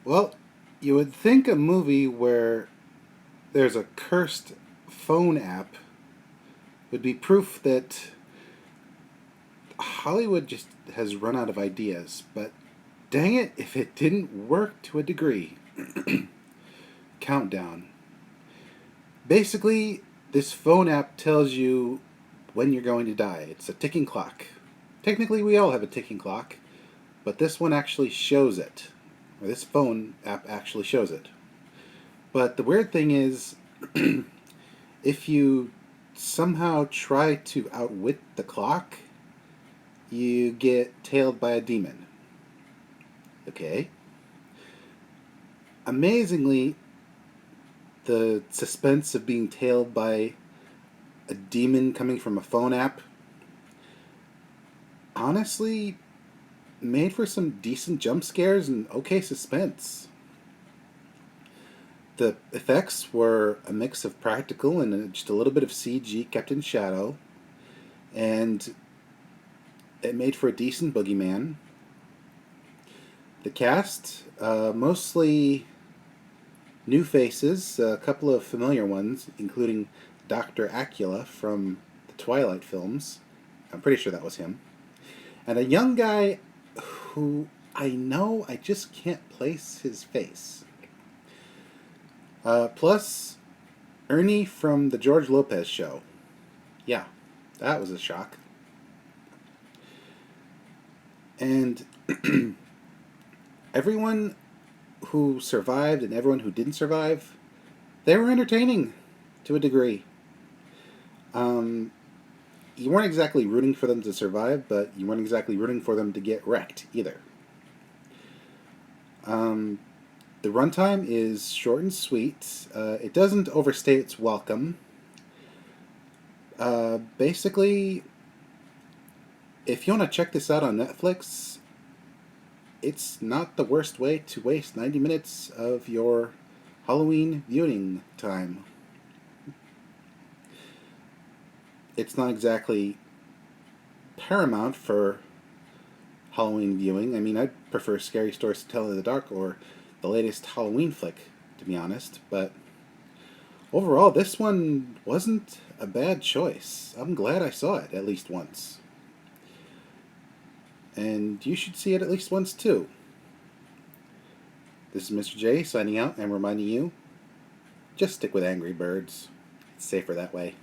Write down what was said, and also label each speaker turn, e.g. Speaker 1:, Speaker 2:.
Speaker 1: Well, you would think a movie where there's a cursed phone app would be proof that Hollywood just has run out of ideas, but dang it if it didn't work to a degree. Countdown. Basically, this phone app tells you when you're going to die. It's a ticking clock. Technically, we all have a ticking clock, but this one actually shows it. Or this phone app actually shows it. But the weird thing is, if you somehow try to outwit the clock, you get tailed by a demon. Okay? Amazingly, the suspense of being tailed by a demon coming from a phone app honestly made for some decent jump scares and okay suspense. The effects were a mix of practical and just a little bit of CG kept in shadow, and it made for a decent boogeyman. The cast, mostly new faces, a couple of familiar ones, including Dr. Acula from the Twilight films. I'm pretty sure that was him. And a young guy who I know I just can't place his face. Plus, Ernie from the George Lopez show. Yeah, that was a shock. And everyone who survived and everyone who didn't survive, they were entertaining to a degree. Um, you weren't exactly rooting for them to survive, but you weren't exactly rooting for them to get wrecked either. Um, the runtime is short and sweet. It doesn't overstay its welcome. Basically, if you want to check this out on Netflix, it's not the worst way to waste 90 minutes of your Halloween viewing time. It's not exactly paramount for Halloween viewing. I mean, I'd prefer Scary Stories to Tell in the Dark or the latest Halloween flick, to be honest, but overall, this one wasn't a bad choice. I'm glad I saw it at least once. And you should see it at least once too. This is Mr. J signing out and reminding you just stick with Angry Birds. It's safer that way.